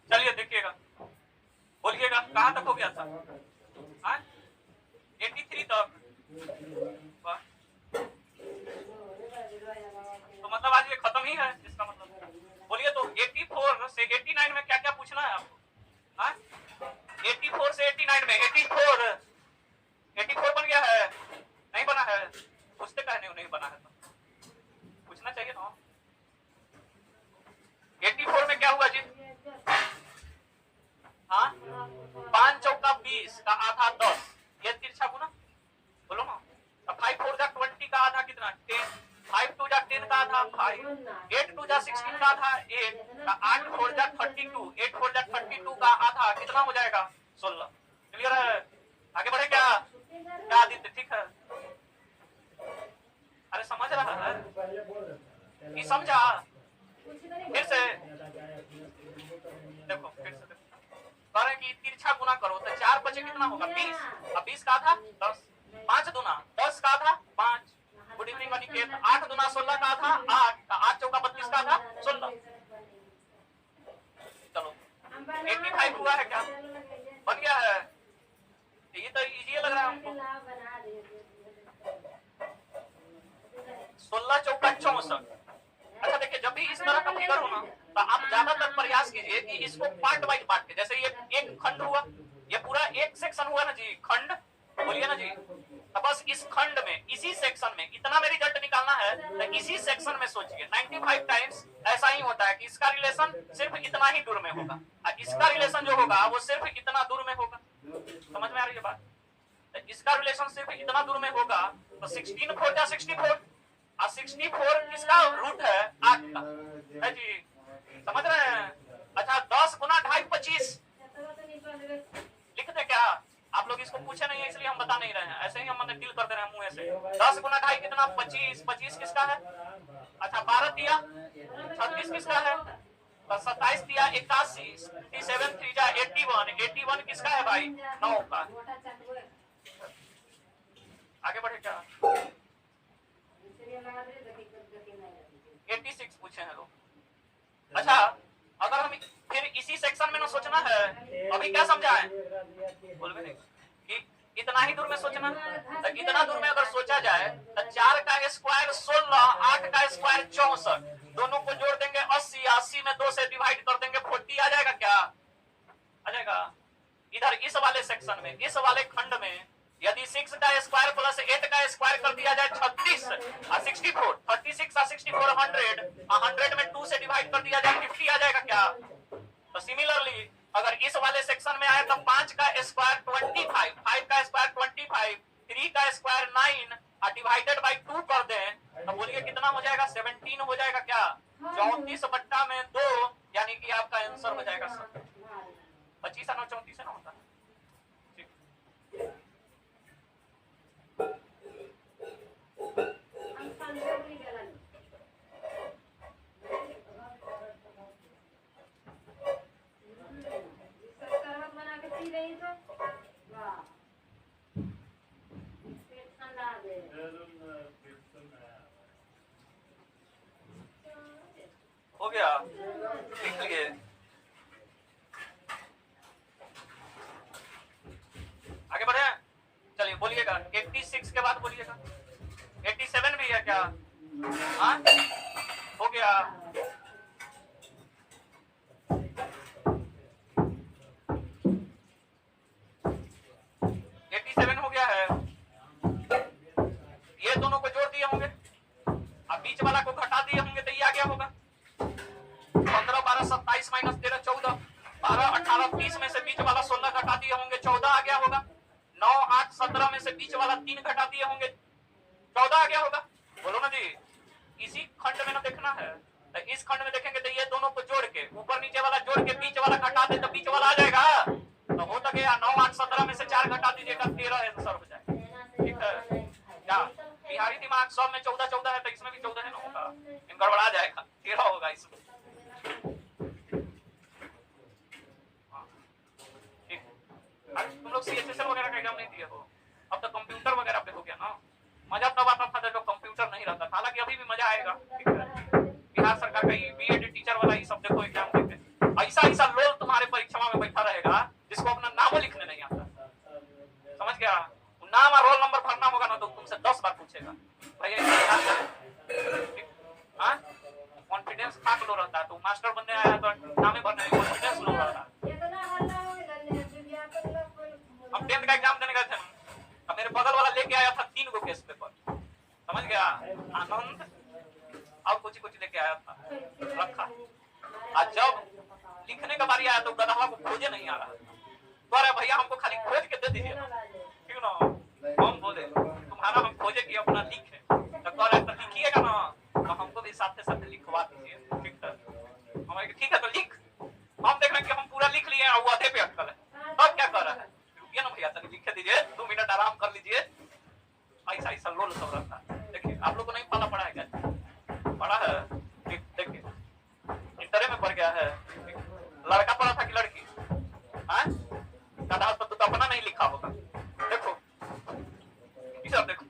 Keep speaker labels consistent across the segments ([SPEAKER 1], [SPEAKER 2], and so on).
[SPEAKER 1] चलिए देखिएगा, बोलिएगा कहाँ तक हो गया था? 83 तक। तो मतलब आज ये खत्म ही है इसका मतलब। बोलिए तो 84 से 89 में क्या क्या पूछना है आपको? 84 से 89 में 84 बन गया है? नहीं बना है? पूछते कहने नहीं बना है तो पूछना चाहिए ना। 84 में क्या हुआ जी? 5 चौका 20 का आधा 10, ये तिरछा गुना बोलो ना। 5 4 जा 20 का आधा कितना? 10। 5 2 जा 10 का आधा 5। 8 2 जा 16 का आधा 8। 8 4 जा 32। 8 4 जा 32 का आधा कितना हो जाएगा? 16। क्लियर है? आगे बढ़े क्या? क्या आदित्य ठीक है? अरे समझ रहा है? नहीं समझा? फिर से देखो, फिर से कह रहे कि तिरछा गुना करो तो 4 बचे कितना होगा? 20। अब 20 का आधा 10। 5 दूना 10 का आधा 5। Good evening Aniket. 8 दूना 16 का आधा 8। 8 चौका 32 का आधा 16। चलो 85 हुआ है क्या? बन गया है? ये तो इजी लग रहा है हमको। 16 चौका 64। अच्छा देखिए, जब भी इस तरह का फिगर हो ना तो आप ज्यादातर प्रयास कीजिए कि इसको पार्ट वाइज बांट के, जैसे ये एक खंड हुआ, ये पूरा एक सेक्शन हुआ ना जी, खंड बोलिए ना जी। तो बस इस खंड में, इसी सेक्शन में इतना में रिजल्ट निकालना है तो इसी सेक्शन में सोचिए। 95 टाइम्स ऐसा ही होता है कि इसका रिलेशन सिर्फ इतना ही दूर में होगा और इसका रिलेशन जो होगा वो सिर्फ इतना दूर में होगा। समझ में आ रही है बात? तो इसका रिलेशन सिर्फ इतना दूर में होगा तो 16 4 जा 64 और 64 किसका रूट है? 8 का है जी। समझ रहे हैं? अच्छा 10 गुना 2.5 25 लिख दे क्या? आप लोग इसको पूछे नहीं है इसलिए हम बता नहीं रहे हैं, ऐसे ही हम डील कर दे रहे हैं मुंह से। 10 गुना 2.5 कितना? 25। 25 किसका है? अच्छा 12 दिया। 36 किसका है? 27 दिया 81। 7 3 जा 81। 81 किसका है भाई? 9 का। आगे बढ़े क्या? 86 पूछे हैं लोग। अच्छा अगर हम फिर इसी सेक्शन में ना सोचना है, अभी क्या समझाएं? बोल भी नहीं कि इतना ही दूर में सोचना। तो इतना दूर में अगर सोचा जाए तो 4 का स्क्वायर 16, 8 का स्क्वायर 64, दोनों को जोड़ देंगे 80। 80 में 2 से डिवाइड कर देंगे 40 आ जाएगा क्या? आ जाएगा। इधर इस वाले सेक्शन में, इस वाले खंड में यदि 6 का स्क्वायर प्लस 8 का स्क्वायर कर दिया जाए 36 और 64, 36 और 64 100, 100 में 2 से डिवाइड कर दिया जाए 50 आ जाएगा क्या? तो सिमिलरली अगर इस वाले सेक्शन में आए तो 5 का स्क्वायर 25, 5 का स्क्वायर 25, 3 का स्क्वायर 9 और डिवाइडेड बाई 2 कर दें तो बोलिए कितना हो जाएगा? 17 हो जाएगा क्या? 34 बट्टा में 2 यानी कि आपका आंसर हो जाएगा 25 और 34 है ना होता है। हो गया? लिख लिए? आगे बढ़े? चलिए बोलिएगा 86 के बाद बोलिएगा 87 भी है क्या? हाँ हो गया। हो गया है। ये दोनों को जोड़ दिए होंगे, अब बीच वाला को घटा दिए होंगे तो ये आ गया होगा 15 12 27 माइनस 13 14, 12 18 30 में से बीच वाला 16 घटा दिए होंगे 14 आ गया होगा। 9 8 17 में से बीच वाला 3 घटा दिए होंगे 14 आ गया होगा। बोलो ना जी। इसी खंड में ना देखना है तो इस खंड में देखेंगे तो ये दोनों को जोड़ के ऊपर नीचे वाला जोड़ के बीच वाला घटा दे तो बीच वाला आ जाएगा। तो हो तो गया 9 8 17 में से 4 घटा दीजिएगा 13 आंसर हो जाएगा। ठीक है? दिमाग 100 में 14 है तो इसमें भी 14 है ना होगा, गड़बड़ा जाएगा, 13 होगा इसमें। तुम लोग CHSL वगैरह का एग्जाम नहीं दिए हो, अब तो कंप्यूटर वगैरह पे हो गया ना। मजा तब आता था जब कंप्यूटर नहीं रहता, हालांकि अभी भी मजा आएगा। बिहार सरकार का बीएड टीचर वाला ये सब देखो एग्जाम देते, ऐसा ऐसा लोग तुम्हारे परीक्षा में बैठा रहेगा जिसको अपना नाम लिखने नहीं आता, समझ गया? नाम और रोल नंबर भरना होगा ना तो तुमसे 10 बार पूछेगा, भैया कॉन्फिडेंस खाक लो रहता है। तो मास्टर बनने आया तो नाम ही भरने में कॉन्फिडेंस लो रहता है। हम 10th का एग्जाम देने गए थे, अब मेरे बगल वाला लेके आया था 3 गो केस पेपर, समझ गया? आनंद और कुछ लेके आया था रखा, और जब लिखने का बारी आया तो गधा को खोजे नहीं आ रहा, तो अरे भैया हमको खाली खोज के दे दीजिए ना, ठीक ना? हम बोले तुम्हारा हम खोजे कि अपना लिखे, तो कह रहे तो लिखिएगा ना, तो हमको भी साथ साथ लिखवा दीजिए, ठीक है? हमारे ठीक है तो लिख, हम देख रहे हैं कि हम पूरा लिख लिए और वो आधे पे अटकल है, अब क्या कर रहा है? रुकिए ना भैया तक लिख दीजिए, 2 मिनट आराम कर लीजिए। ऐसा ऐसा लोल सब रहता है। देखिए आप लोग को नहीं पाला पड़ा है क्या? पड़ा है, देखिए इंटरव्यू में पढ़ गया है, लड़का पढ़ा था कि लड़की? कदा तो अपना नहीं लिखा होगा, देखो इधर देखो,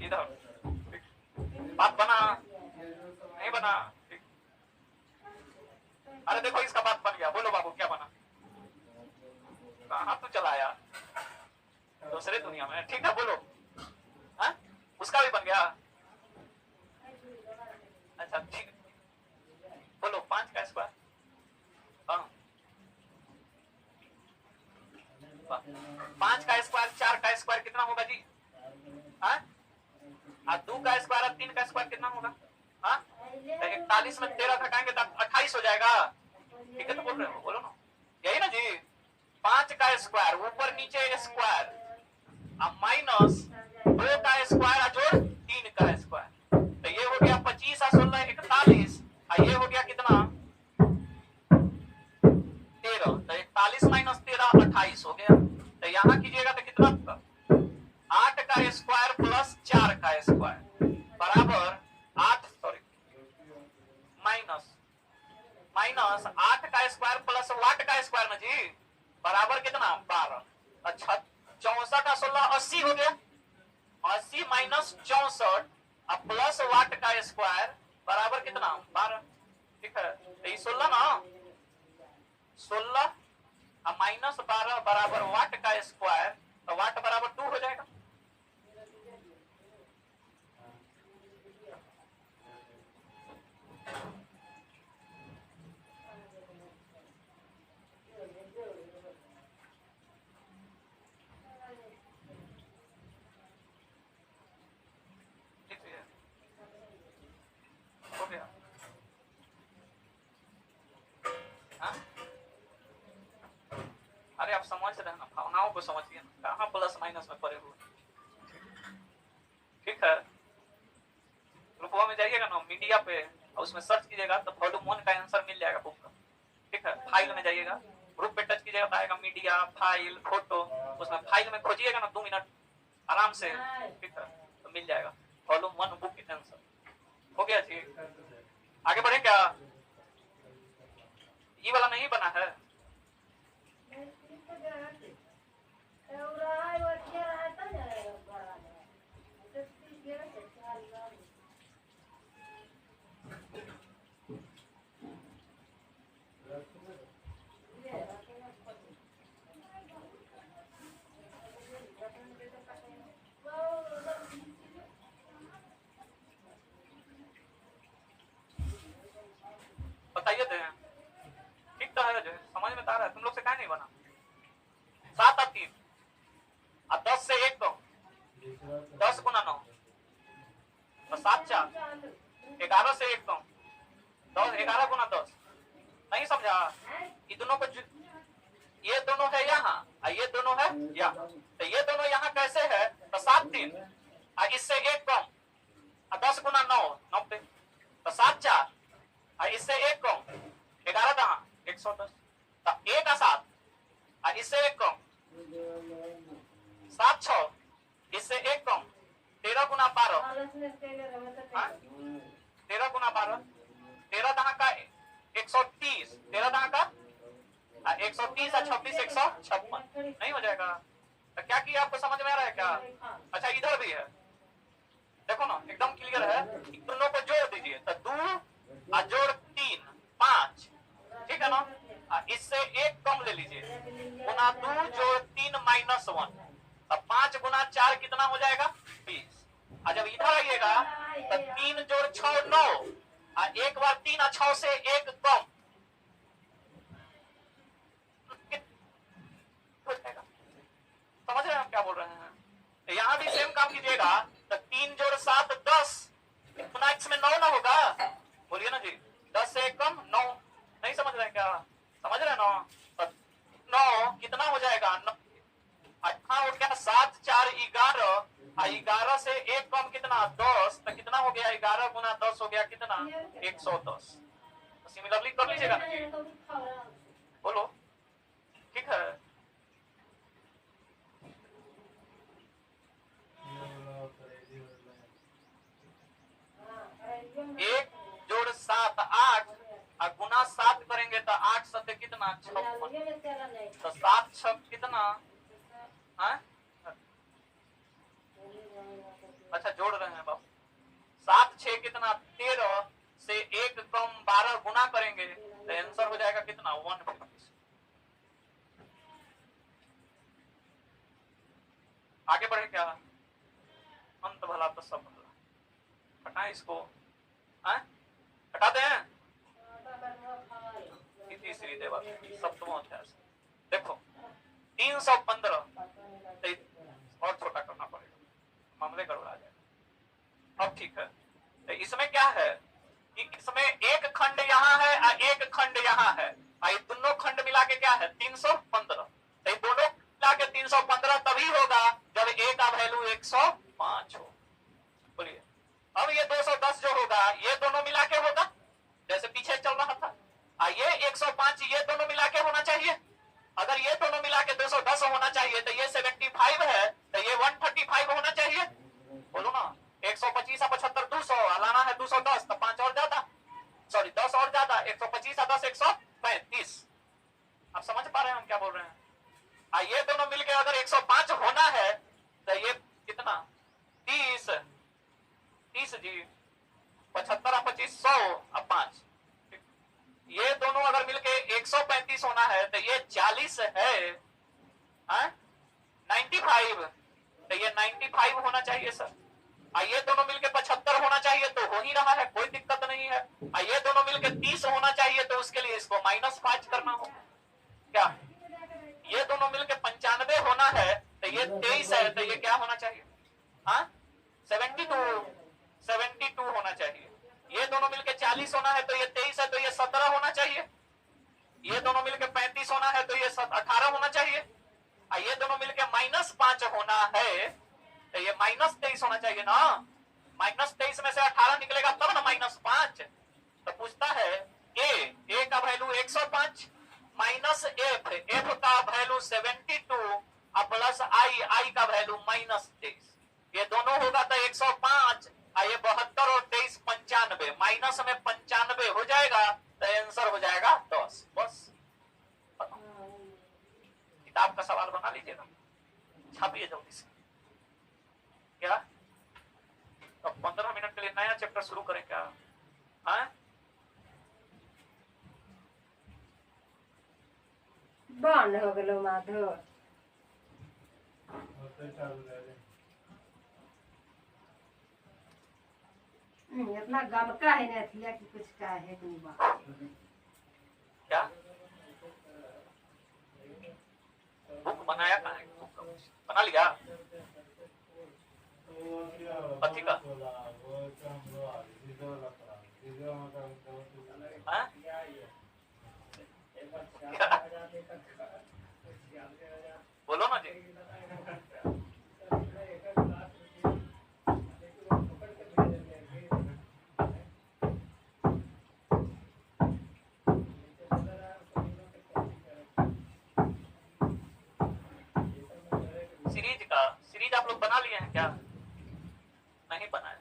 [SPEAKER 1] इधर बात बना नहीं बना? अरे देखो इसका बात बन गया, बोलो बाबू क्या बना? कहाँ तू चलाया दूसरे दुनिया में, ठीक है बोलो। हा? उसका भी बन गया, अच्छा ठीक, बोलो 5 का स्क्वायर, हाँ 5 का स्क्वायर 4 का स्क्वायर कितना होगा जी? हाँ 2 का स्क्वायर और 3 का स्क्वायर कितना होगा? हाँ 41 में 13 घटाएंगे तो 28 हो जाएगा, ठीक है? तो बोल रहे हो, बोलो ना, यही ना जी? 5 का स्क्वायर ऊपर नीचे स्क्वायर माइनस 2 का स्क्वायर जोड़ 3 का स्क्वायर, तो ये हो गया 25 और 16 41, और ये हो गया कितना? 13, तो 41 माइनस 13 28 हो गया। तो यहाँ कीजिएगा तो कितना? 8 का स्क्वायर प्लस 4 का स्क्वायर बराबर 8 माइनस 8 का स्क्वायर प्लस वाट का स्क्वायर ना जी, बराबर कितना? 12। अच्छा 64 और 16 80 हो गया, 80 माइनस 64 और प्लस वाट का स्क्वायर बराबर कितना? 12, ठीक है? तो ये 16 ना, 16 और माइनस 12 बराबर वाट का स्क्वायर, तो वाट बराबर 2 हो जाएगा। हो गया? हाँ? अरे आप समझ रहे हैं ना, भावनाओं को समझिए ना, कहाँ प्लस माइनस में पड़े हुए, ठीक है? ग्रुपवा में जाइएगा ना मीडिया पे, और उसमें सर्च कीजिएगा तो वॉल्यूम 1 का आंसर मिल जाएगा बुक का, ठीक है? फाइल में जाइएगा, ग्रुप पे टच कीजिएगा तो आएगा मीडिया, फाइल, फोटो, उसमें फाइल में खोजिएगा ना 2 मिनट आराम से, ठीक है? तो मिल जाएगा वॉल्यूम 1 बुक का आंसर। हो गया जी? आगे बढ़े क्या? ये वाला नहीं बना है? बताइए थे, ठीक तो है, जो समझ में आ रहा है? तुम लोग से क्या नहीं बना? 7 और 3 और 10 से 1 तो 10 गुना 9 तो 7 4, 11 से 1 तो 10, 11 गुना 10, नहीं समझा? ये दोनों को, ये दोनों है यहाँ और ये दोनों है यहाँ, तो ये दोनों यहाँ कैसे है? तो 7 3 और इससे 1 कम, और 10 गुना 9 90, तो 7 4 और इससे 1 कम 11 कहाँ? 110, तो 1 और 7 और इससे 1 कम 7 6, इससे 1 कम 13 गुना 12 13 गुना 12, 13 दहा का 130, 13 दहा का 130 और 26 156, नहीं हो जाएगा? तो क्या किया, आपको समझ में आ रहा है क्या? अच्छा इधर भी है, देखो ना एकदम क्लियर है। दोनों को जोड़ दीजिए तो 2 और जोड़ 3 5, ठीक है ना? इससे एक कम ले लीजिए, गुना 2 जोड़ 3 माइनस 1, अब 5 गुना 4 कितना हो जाएगा? 20। और जब इधर आइएगा तो 3 जोड़ 6 9, और एक बार 3 और 6 से एक कम हो जाएगा। समझ रहे हैं हम क्या बोल रहे हैं? तो यहाँ भी सेम काम कीजिएगा, तो 3 जोड़ 7 10, गुना इसमें 9 ना होगा? बोलिए ना जी, 10 से एक कम 9, नहीं समझ रहे हैं क्या? समझ रहे हैं ना? तो 9 कितना हो जाएगा? 8 हो गया, 7 4 11, 11 से एक कम कितना? 10, तो कितना हो गया? 11 गुना 10 हो गया कितना? 110। तो सिमिलरली कर लीजिएगा ना जी, बोलो ठीक है? एक जोड़ 7 8, और गुना 7 करेंगे तो 8 सत्य कितना? 56, तो 7 6 कितना? अच्छा जोड़ रहे हैं बाबू, 7 6 कितना? 13 से एक कम 12, गुना करेंगे तो आंसर हो जाएगा कितना? 150। आगे बढ़े क्या? अंत भला तो सब भला, हटाएं इसको, हटा दें। तीसरी देवा सप्तम अध्याय, देखो 315 और छोटा करना पड़ेगा, मामले गड़बड़ा जाएगा। अब ठीक है, तो इसमें क्या है कि इसमें एक खंड यहाँ है और एक खंड यहाँ है, और दोनों खंड मिला के क्या है? 315। तो दोनों मिला के 315 तभी होगा जब ए का वैल्यू 105 हो। बोलिए, अब ये 210 जो होगा ये दोनों मिला के होगा, जैसे पीछे चल रहा था। ये 105 ये दोनों मिला के होना चाहिए। अगर ये दोनों मिला के 210 होना चाहिए तो ये 75 है, तो ये 135 होना चाहिए। बोलो ना, 125 और 75 200, लाना है 210, तो 5 और ज्यादा, सॉरी 10 और ज्यादा, 125 और 10 135। आप समझ पा रहे हैं हम क्या बोल रहे हैं? ये दोनों मिलके अगर 105 होना है तो ये कितना? 30 जी, 75 और 25 100 और 5, ये दोनों अगर मिलके 135 होना है तो ये 40 है, 95, तो ये 95 होना चाहिए सर। ये दोनों मिलके 75 होना चाहिए, तो हो ही रहा है, कोई दिक्कत नहीं है। ये दोनों मिलके 30 होना चाहिए, तो उसके लिए इसको -5 करना होगा क्या? ये दोनों मिलके 95 होना है तो ये 23 है, तो ये क्या होना चाहिए? 72 होना चाहिए। ये दोनों मिलके 40 होना है तो ये 23 है, तो ये 17 होना चाहिए। ये दोनों मिलके 35 होना है तो ये 18 होना चाहिए। ये दोनों मिलके -5 होना है तो ये -23 होना चाहिए ना। -23 में से 18 निकलेगा तब ना -5। तो पूछता है ए का वैल्यू 105 माइनस एफ का वैल्यू 72 और प्लस आई का वैल्यू -23, ये दोनों होगा तो 105, ये 72 और 23 95, माइनस में 95 हो जाएगा तो आंसर हो जाएगा 10। बस किताब का सवाल बना लीजिएगा, छापिए जल्दी से। क्या तो 15 मिनट के लिए नया चैप्टर शुरू करें क्या?
[SPEAKER 2] बंद हो गलो माधव, इतना गमका है ना थिया कि कुछ का है नहीं बात।
[SPEAKER 1] क्या बुक बनाया कहाँ है? बना लिया पति का? बोलो ना जी। सीरीज आप लोग बना लिए हैं क्या? नहीं बनाया।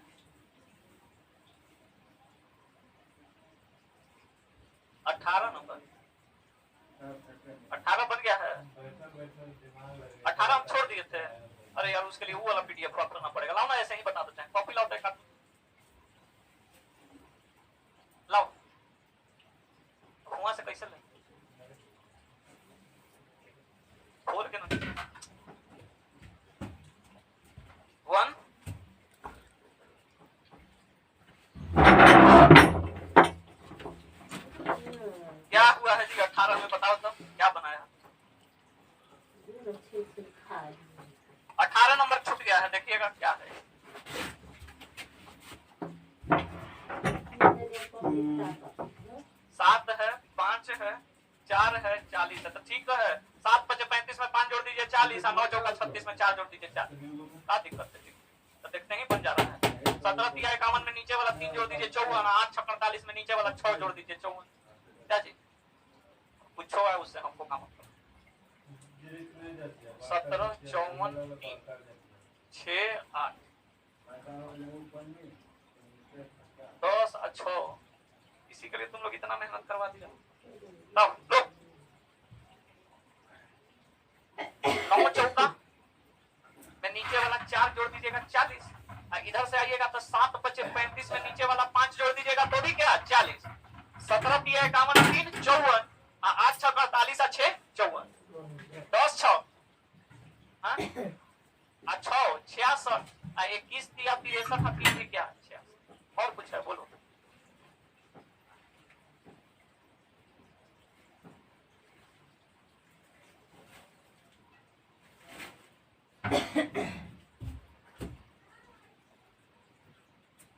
[SPEAKER 1] 18 हम छोड़ दिए थे। अरे यार उसके लिए वो वाला पीडीएफ ड्रॉप करना पड़ेगा। लाओ ना, ऐसे ही बता देते हैं। कॉपी लाओ, एक लाओ। वहां से कैसे ले खोल के ना 1 क्या हुआ है जी 18 में? बताओ तो क्या बनाया? 18 नंबर छूट गया है, देखिएगा क्या है। 7 है, 5 है, 4 है, 40 है। तो ठीक है, 7 5 35 में 5 जोड़ दीजिए 40, 9 चौका 36 में 4 जोड़ दीजिए 4। क्या दिक्कत है? तो देखते ही बन जा रहा है। 17 तिया 51 में नीचे वाला 3 जोड़ दीजिए 54, 8 6 48 में नीचे वाला 6 जोड़ दीजिए 54। क्या जी कुछ है उससे हमको काम 17 54 3 6 8 10 और 6। इसी के लिए तुम लोग इतना मेहनत करवा दिया। तब लो 9 चौका में नीचे वाला 4 जोड़ दीजिएगा 40। इधर से आइएगा तो 7 5 35 में नीचे वाला 5 जोड़ दीजिएगा तो भी क्या 40। 17 तिया 51 3 54, 8 6 48 और 6 54, 10 6 6 66, 21 तिया 63 3 भी क्या 66। और कुछ है बोलो।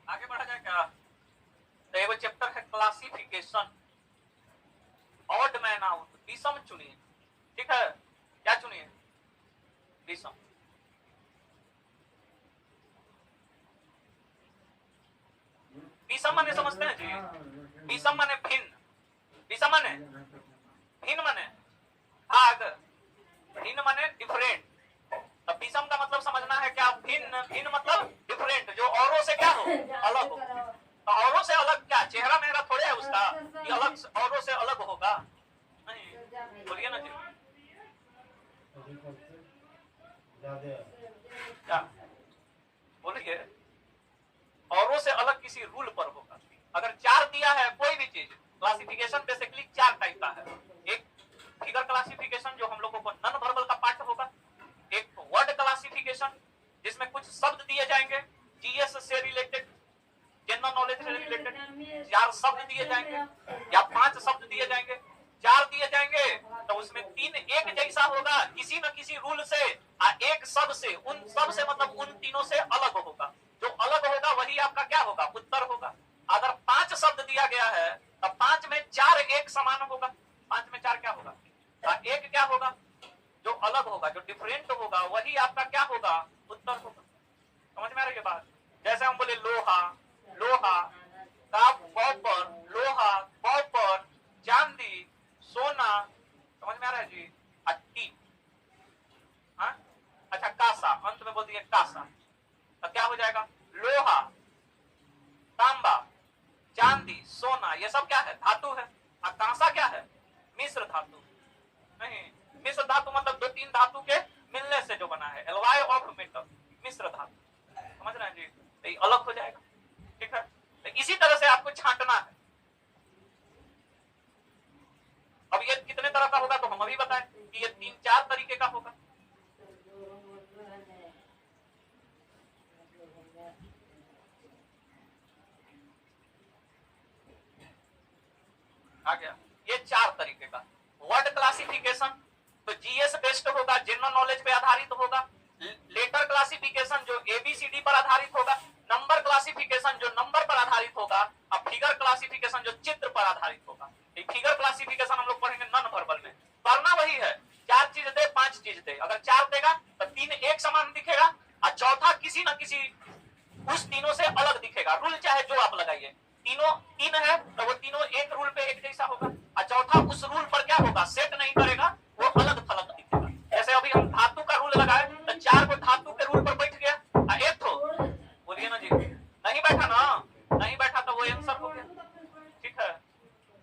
[SPEAKER 1] आगे बढ़ा जाए क्या? तो एगो चैप्टर है क्लासिफिकेशन, ऑड मैन आउट। विषम चुनिए, ठीक है? क्या चुनिए? विषम। विषम माने समझते हैं जी? विषम माने भिन्न, विषम माने भिन्न माने भाग, भिन्न माने डिफरेंट। तो विषम का मतलब समझना है क्या? भिन्न, भिन्न मतलब डिफरेंट, जो औरों से क्या हो अलग हो। तो औरों से अलग क्या? चेहरा मेहरा थोड़े है उसका कि अलग औरों से अलग होगा? नहीं, बोलिए ना जी। क्या बोलिए? औरों से अलग किसी रूल पर होगा। अगर 4 दिया है कोई भी चीज, क्लासिफिकेशन बेसिकली 4 टाइप का है। एक फिगर क्लासिफिकेशन जो हम लोगों को नॉन वर्बल का पार्ट होगा, एक वर्ड क्लासिफिकेशन जिसमें कुछ शब्द दिए जाएंगे जीएस से रिलेटेड, जनरल नॉलेज से रिलेटेड 4 शब्द दिए जाएंगे या 5 शब्द दिए जाएंगे, 4 दिए जाएंगे तो उसमें 3 एक जैसा होगा किसी न किसी रूल से, एक सब से, उन सब से मतलब उन तीनों से अलग होगा। जो अलग होगा वही आपका क्या होगा? उत्तर होगा। अगर 5 शब्द दिया गया है तो 5 में 4 एक समान होगा। 5 में 4 क्या होगा? एक क्या होगा? जो अलग होगा, जो डिफरेंट होगा वही आपका क्या होगा? उत्तर होगा। समझ में आ रही है बात? जैसे हम बोले लोहा, लोहा का कॉपर, लोहा कॉपर, चांदी, सोना। समझ में आ रहा है जी? अट्टी, हाँ अच्छा कासा, अंत में बोल दिए कासा, तो क्या हो जाएगा? लोहा, तांबा, चांदी, सोना, ये सब क्या है? धातु है। और कांसा क्या है? मिश्र धातु। नहीं, मिश्र धातु मतलब 2-3 धातु के मिलने से जो बना है, एलॉय ऑफ मेटल, मिश्र धातु। समझ रहे हैं जी? तो ये अलग हो जाएगा, ठीक है? तो इसी तरह से आपको छांटना है। अब ये कितने तरह का होगा तो हम अभी बताएं कि ये 3-4 तरीके का होगा। आ गया ये 4 तरीके का। वर्ड क्लासिफिकेशन तो जीएस बेस्ड होगा, जनरल नॉलेज पे आधारित होगा। लेटर क्लासिफिकेशन जो एबीसीडी पर आधारित होगा। नंबर क्लासिफिकेशन जो नंबर पर आधारित होगा। और फिगर क्लासिफिकेशन जो चित्र पर आधारित होगा। ये फिगर क्लासिफिकेशन हम लोग पढ़ेंगे नॉन वर्बल में। करना वही है, 4 चीज दे 5 चीज दे। अगर 4 देगा तो 3 एक समान दिखेगा और चौथा किसी न किसी उस तीनों से अलग दिखेगा। रूल चाहे जो आप लगाइए, तीनों 3 है तो वो तीनों एक रूल पे एक जैसा होगा और चौथा उस रूल पर क्या होगा? सेट नहीं करेगा, वो अलग थलग दिखेगा। जैसे अभी हम धातु का रूल लगाए तो 4 को धातु के रूल पर बैठ गया और एक तो बोलिए ना जी, नहीं बैठा ना, नहीं बैठा तो वो आंसर हो गया, ठीक है?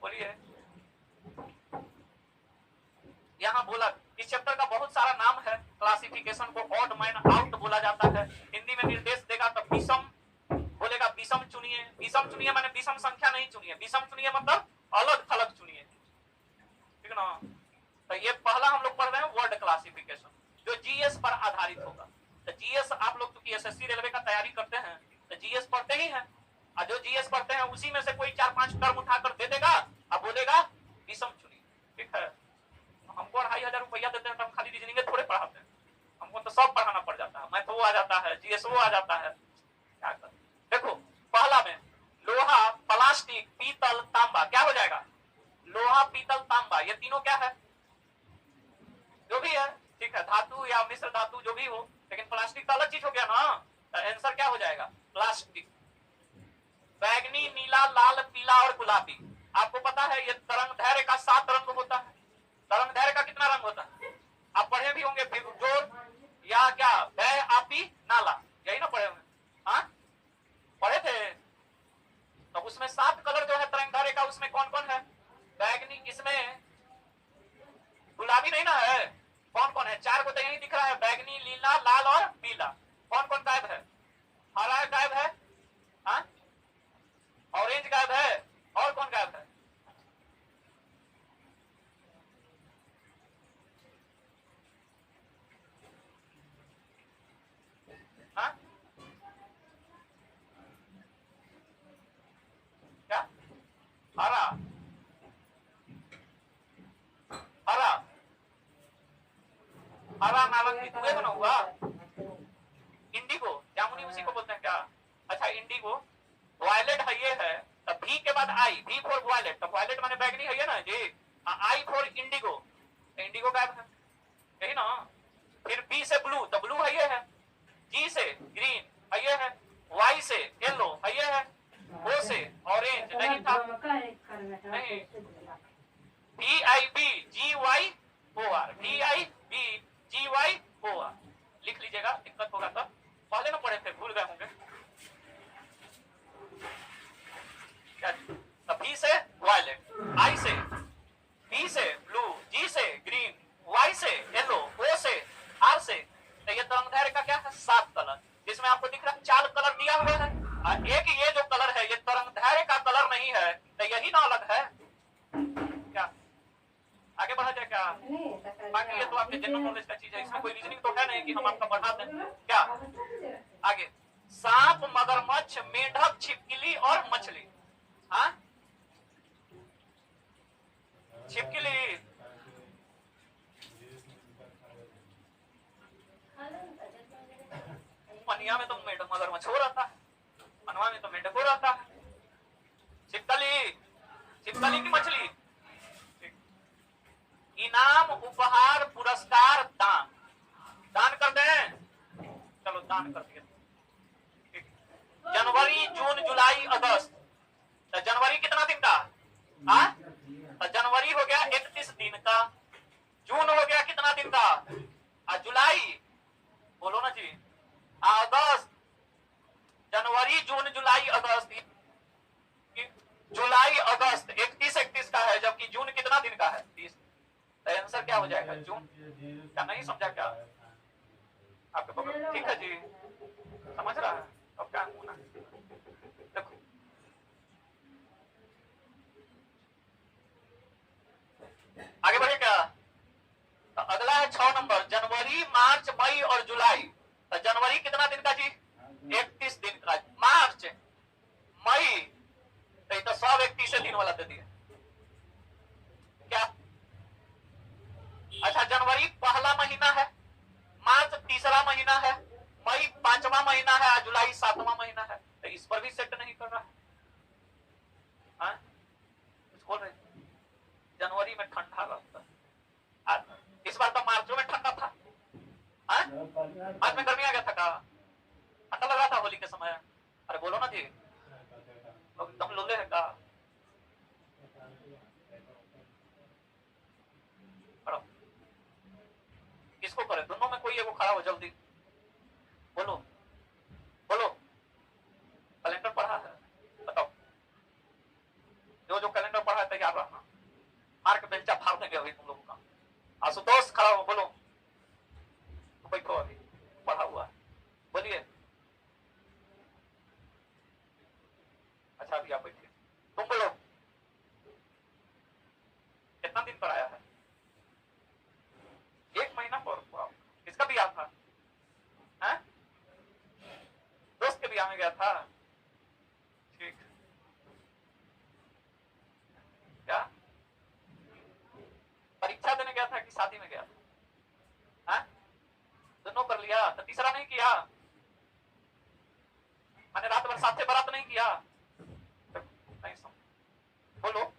[SPEAKER 1] बोलिए। यहाँ बोला इस चैप्टर का बहुत सारा निर्धारित होगा। तो जीएस आप लोग क्योंकि एसएससी रेलवे का तैयारी करते हैं तो जीएस पढ़ते ही हैं, और जो जीएस पढ़ते हैं उसी में से कोई 4-5 टर्म उठाकर दे देगा और बोलेगा विषम चुनिए, ठीक है। हमको 2,500 रुपया देते हैं तो हम खाली रीजनिंग थोड़े पढ़ाते हैं, हमको तो सब पढ़ाना पड़ जाता है, मैथ वो आ जाता है, जीएस वो आ जाता है, क्या कर। देखो पहला में लोहा, प्लास्टिक, पीतल, तांबा, क्या हो जाएगा? लोहा, पीतल, तांबा, ये तीनों क्या है? जो भी है, ठीक है, धातु या मिश्र धातु जो भी हो, लेकिन प्लास्टिक तो अलग चीज हो गया ना, तो आंसर क्या हो जाएगा? प्लास्टिक। बैगनी, नीला, लाल, पीला और गुलाबी, आपको पता है ये तरंग दैर्घ्य का 7 रंग होता है। तरंग दैर्घ्य का कितना रंग होता है? आप पढ़े भी होंगे, जोर या क्या, बै, आपी, नाला, यही ना पढ़े होंगे? हाँ पढ़े थे। तो उसमें 7 कलर जो है तरंग दैर्घ्य का, उसमें कौन कौन है? बैगनी, इसमें गुलाबी नहीं ना है, कौन कौन है? 4 को तो यही दिख रहा है, बैगनी, नीला, लाल और पीला। कौन कौन गायब है? हरा गायब है, हाँ, ऑरेंज गायब है, और कौन गायब है? हाँ क्या? हरा, हरा, हरा नारंगी, दुए बना हुआ, इंडिगो, जामुनी उसी को बोलते हैं क्या? अच्छा इंडिगो, वायलेट है, ये है, तब भी के बाद आई, भी फॉर वायलेट, तब वायलेट माने बैगनी है ना जी, आई फॉर इंडिगो, इंडिगो गायब है, यही ना। फिर बी से ब्लू, तो ब्लू है, ये है। जी से ग्रीन है, ये है। वाई से येलो है, ये है। ओ से ऑरेंज नहीं था, नहीं। V I B G Y O R, V I B G Y O R, लिख लीजिएगा, दिक्कत होगा तो। पहले ना पढ़े थे, भूल गए होंगे क्या? बी से वायलेट, आई से, बी से ब्लू, जी से ग्रीन, वाई से येलो, ओ से, आर से। तो ये तरंग दैर्घ्य का क्या है? 7 कलर, जिसमें आपको दिख रहा है 4 कलर दिया हुआ है, और एक ये जो कलर है ये तरंग दैर्घ्य का कलर नहीं है, तो यही ना अलग है क्या? आगे बढ़ा जाए क्या? बाकी ये तो आपके जनरल नॉलेज का चीज है, इसमें कोई रीजनिंग तो है नहीं कि हम आपका बढ़ा दें क्या। आगे, सांप, मगरमच्छ, मेढक, छिपकली और मछली। हाँ छिपकली, पनिया में तो मेढक मगरमच्छ हो रहता है, मनवा में तो मेढक हो रहता है। छिपकली, छिपकली की मछली। इनाम, उपहार, पुरस्कार, दान, दान कर दें, चलो दान कर दिए। जनवरी, जून, जुलाई, अगस्त, तो जनवरी कितना दिन का? हाँ तो जनवरी हो गया 31 दिन का, जून हो गया कितना दिन का? और जुलाई, बोलो ना जी, अगस्त, जनवरी, जून, जुलाई, अगस्त, जुलाई अगस्त 31 का है, जबकि जून कितना दिन का है? 30। तो आंसर क्या हो जाएगा? जून। क्या नहीं समझा क्या आपके पकड़? ठीक है जी, समझ रहा है, अब क्या होना। देखो आगे बढ़े क्या? तो अगला है 6 नंबर, जनवरी, मार्च, मई और जुलाई। तो जनवरी कितना दिन का जी? 31 दिन का। मार्च, मई, तो तो सब 31 दिन वाला दे दिया क्या? अच्छा जनवरी पहला महीना है, मार्च तीसरा महीना है, मई 5वां महीना है, जुलाई 7वां महीना है, तो इस पर भी सेट नहीं कर रहा है। कुछ बोल रहे? जनवरी में ठंडा रहता है, इस बार तो मार्च में ठंडा था, मार्च में गर्मी आ गया था का? ठंडा लग रहा था होली के समय? अरे बोलो ना जी, एकदम लोले है का? किसको करे? दोनों में कोई एगो खड़ा हो, जल्दी बोलो, बोलो। कैलेंडर पढ़ा है? बताओ, जो कैलेंडर पढ़ा है तैयार रहना, मार्क बेंचा फाड़ देंगे अभी तुम लोगों का। आशुतोष खड़ा हो, बोलो, बैठो, अभी पढ़ा हुआ है, बोलिए। अच्छा अभी आप बैठिए, तुम बोलो कितना दिन पर आया है? 1 महीना पर, इसका भी याद था था? ठीक। क्या परीक्षा देने गया था कि शादी में गया था? हाँ? दोनों कर लिया तो तीसरा नहीं किया? मैंने रात भर साथ से बारात नहीं किया? नहीं सुन, बोलो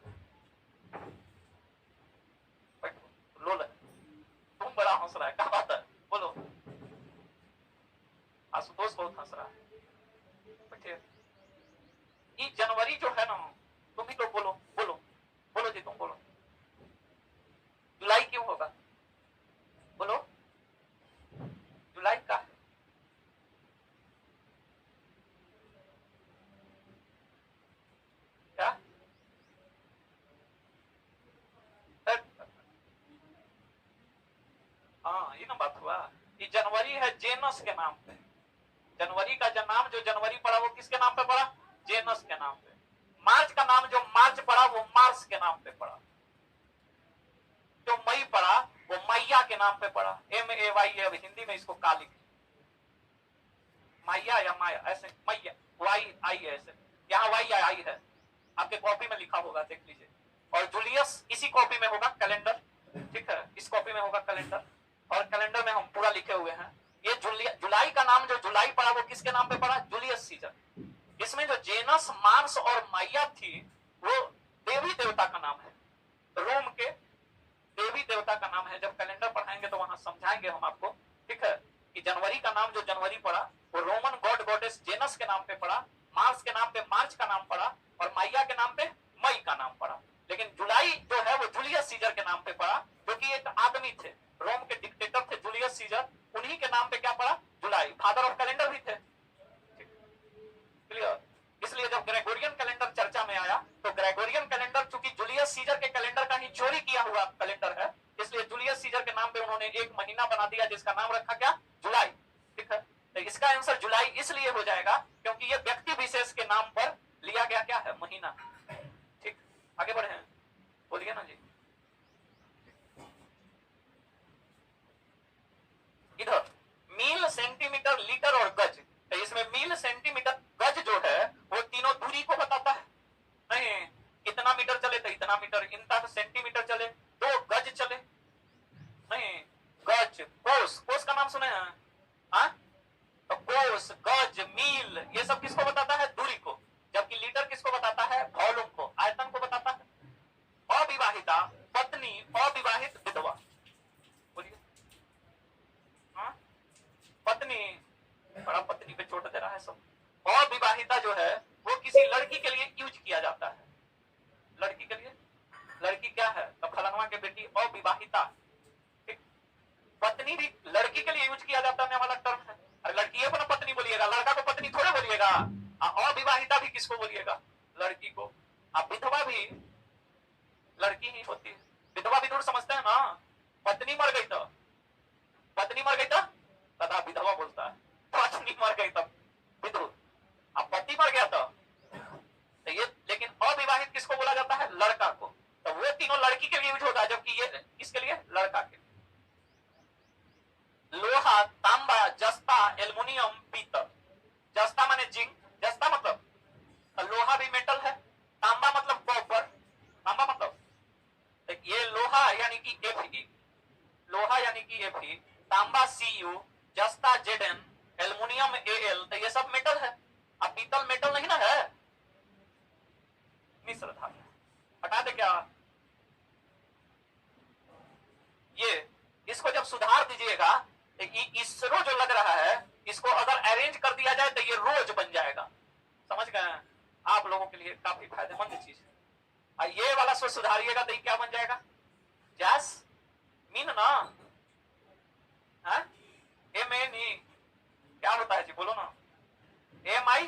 [SPEAKER 1] लो ले। तुम बड़ा हंस रहा है, क्या बात है? बोलो। आशुतोष बहुत हंस रहा है। बैठिए। ये जनवरी जो है ना, तुम ही लोग बोलो बोलो बोलो जी, तुम बोलो। जुलाई क्यों होगा? बोलो। जुलाई का है। क्या? हाँ, ये ना बात हुआ। ये जनवरी है जेनस के नाम पे। जनवरी का जो नाम जो जनवरी पड़ा वो किसके नाम पे पड़ा? जेनस के नाम पे। मार्च का नाम जो मार्च पड़ा वो मार्स के नाम पे पड़ा। जो मई पड़ा वो मैया के नाम पे पड़ा। MAY। अब हिंदी में इसको का लिखे, मैया या माया, ऐसे मैया, YI ऐसे। यहाँ YI है, आपके कॉपी में लिखा होगा, देख लीजिए। और जूलियस इसी कॉपी में होगा कैलेंडर, ठीक है, इस कॉपी में होगा कैलेंडर, और कैलेंडर में हम पूरा लिखे हुए हैं। ये जुलाई का नाम जो जुलाई पड़ा वो किसके नाम पे पड़ा? Julius Caesar. इसमें जो जेनस, मार्स और मैया थी वो देवी देवता का नाम है, रोम के देवी देवता का नाम है। जब कैलेंडर पढ़ाएंगे तो वहां समझाएंगे हम आपको, ठीक है, कि जनवरी का नाम जो जनवरी पड़ा वो रोमन गॉड गॉडेस जेनस के नाम पे पड़ा, मार्स के नाम पे मार्च का नाम पड़ा, और मैया के नाम पे मई का नाम पड़ा। लेकिन जुलाई जो है वो जूलियस सीजर के नाम पे पड़ा, जो कि एक आदमी थे, रोम के डिक्टेटर थे जूलियस सीजर, उन्हीं के नाम पे क्या पड़ा? जुलाई। फादर ऑफ कैलेंडर भी थे। क्लियर? इसलिए जब ग्रेगोरियन कैलेंडर चर्चा में आया तो ग्रेगोरियन कैलेंडर चूंकि जूलियस सीजर के कैलेंडर का ही चोरी किया हुआ कैलेंडर है, इसलिए जूलियस सीजर के नाम पे उन्होंने एक महीना बना दिया जिसका नाम रखा क्या? जुलाई। ठीक है, तो इसका आंसर जुलाई इसलिए हो जाएगा क्योंकि ये व्यक्ति विशेष के नाम पर लिया गया क्या है? महीना। ठीक, आगे बढ़े हैं, बोलिए ना जी। इधर मील, सेंटीमीटर, लीटर और गज, तो इसमें मील, सेंटीमीटर, गज जो है वो तीनों दूरी को बताता है। नहीं, कितना मीटर चले तो इतना मीटर, इतना तो सेंटीमीटर चले, 2 गज चले। नहीं, गज, कोस, कोस का नाम सुने हैं? हाँ, तो कोस, गज, मील ये सब किसको बताता है? दूरी को। जबकि लीटर किसको बताता है? वॉल्यूम को, आयतन को बताता है। अविवाहिता, पत्नी, अविवाहित, विधवा। बोलिए। हाँ, पत्नी, बड़ा पत्नी पे चोट दे रहा है सब। अविवाहिता जो है वो किसी लड़की के लिए यूज किया जाता है। लड़की के लिए, लड़की क्या है? तो फलानवा के बेटी अविवाहिता। ठीक, पत्नी भी लड़की के लिए यूज किया जाता है वाला टर्म है। लड़की को ना पत्नी बोलिएगा, लड़का को पत्नी थोड़े बोलिएगा। अविवाहिता भी किसको बोलिएगा? लड़की को। अब विधवा भी लड़की ही होती है। विधवा विधुर समझते हैं ना? पत्नी मर गई तो, पत्नी मर गई तो तथा विधवा बोलता है, पत्नी मर गई तब विधुर, अब पति मर गया तो ये। लेकिन अविवाहित किसको बोला जाता है? लड़का को। तो वो तीनों लड़की के लिए यूज होता है, जबकि ये किसके लिए? लड़का के। लोहा, तांबा, जस्ता, एल्युमिनियम, पीतल। जस्ता माने जिंक, जस्ता मतलब लोहा भी मेटल है, तांबा मतलब कॉपर, तांबा मतलब ये लोहा यानी कि Fe, लोहा यानी कि Fe, तांबा Cu, जस्ता Zn, एल्युमिनियम Al, तो ये सब मेटल है। अब पीतल मेटल नहीं ना है? मिश्र धातु, हटा दे क्या? ये इसको जब सुधार दीजिएगा तो इसरो जो लग रहा है इसको अगर अरेंज कर दिया जाए तो ये रोज बन जाएगा। समझ गए? आप लोगों के लिए काफी फायदेमंद चीज है। ये वाला सो सुधारिएगा तो ये क्या बन जाएगा? जैस मीन ना, है MNE क्या होता है जी? बोलो ना। MI,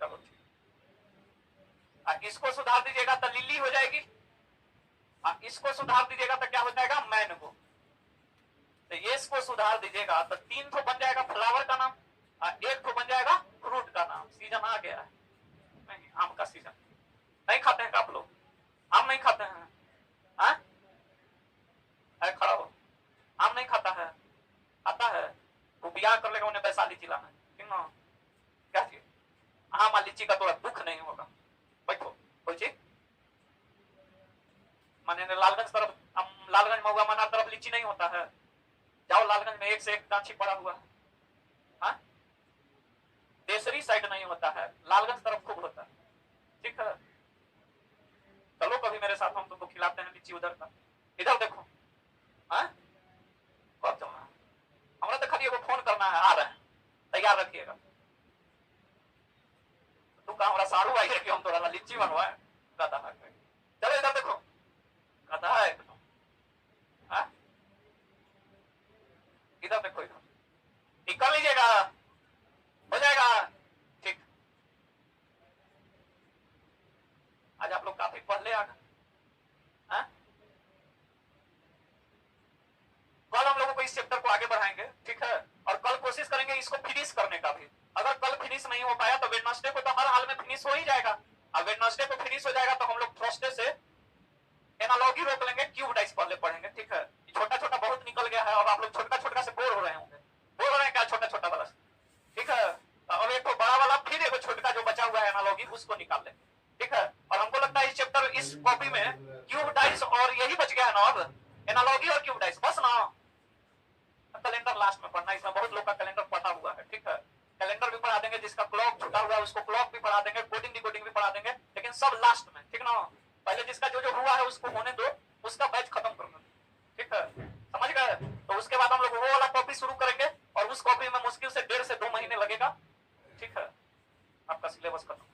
[SPEAKER 1] चलो ठीक। इसको सुधार दीजिएगा तो लिली हो जाएगी, इसको सुधार दीजिएगा तो क्या हो जाएगा? मैनगो। तो ये इसको सुधार दीजिएगा तो 3 तो बन जाएगा फ्लावर का नाम, और 1 तो बन जाएगा फ्रूट का नाम। सीजन आ गया है, नहीं आम का सीजन। नहीं खाते हैं आप लोग? आम नहीं खाते हैं? खड़ा हो, आम नहीं खाता है? आता है वो ब्याह कर लेगा, उन्हें वैशाली जिला में, ठीक ना? क्या चीज? हाँ माँ लीची का थोड़ा दुख नहीं होगा। बैठो कोई चीज माने लालगंज तरफ, हम लालगंज महुआ मनार तरफ लीची नहीं होता है। जाओ लालगंज में एक से एक गाछी पड़ा हुआ है। हाँ? देसरी साइड नहीं होता है, लालगंज तरफ खूब होता है। ठीक है, चलो कभी मेरे साथ, हम तुमको खिलाते हैं लीची उधर का। इधर देखो। हाँ? कब चलना? हमरा तो खाली एगो फोन करना है, आ रहे हैं, तैयार रखिएगा। तू का हमरा सारू आई है कि हम तोरा लीची बनवाए? कहता है चलो इधर देखो, कहता है हाँ? इधर देखो, इधर ठीक कर लीजिएगा, हो जाएगा ठीक। आज आप लोग काफी पहले आ गए। कल हम लोगों को इस चैप्टर को आगे बढ़ाएंगे, ठीक है, और कल कोशिश करेंगे इसको फिनिश करने का भी। अगर कल फिनिश नहीं हो पाया तो वेडनेसडे को तो हर हाल में फिनिश हो ही जाएगा। और वेडनेसडे को फिनिश हो जाएगा तो हम लोग थर्सडे से एनालॉजी रोक लेंगे, क्यूब डाइस पहले पढ़ेंगे। ठीक है, छोटा छोटा बहुत निकल गया है और आप लोग छोटा छोटा से बोर हो रहे होंगे। बोर हो रहे हैं क्या छोटा छोटा वाला? ठीक है, अब एक तो बड़ा वाला फिर एक छोटा जो बचा हुआ है एनालॉजी, उसको निकाल लेंगे। ठीक है, और हमको लगता है इस चैप्टर, इस कॉपी में क्यूब डाइस और यही बच गया है ना अब, एनालॉजी और क्यूब डाइस बस ना। कैलेंडर लास्ट में पढ़ना, इसमें बहुत लोग का कैलेंडर पढ़ा हुआ है। ठीक है, कैलेंडर भी पढ़ा देंगे, जिसका क्लॉक छूटा हुआ है उसको क्लॉक भी पढ़ा देंगे, कोडिंग डिकोडिंग भी पढ़ा देंगे, लेकिन सब लास्ट में। ठीक ना, पहले जिसका जो जो हुआ है उसको होने दो, उसका बैच खत्म कर दो। ठीक है, समझ गए? तो उसके बाद हम लोग वो वाला कॉपी शुरू करेंगे और उस कॉपी में मुश्किल से 1.5 से 2 महीने लगेगा। ठीक है, आपका सिलेबस खत्म।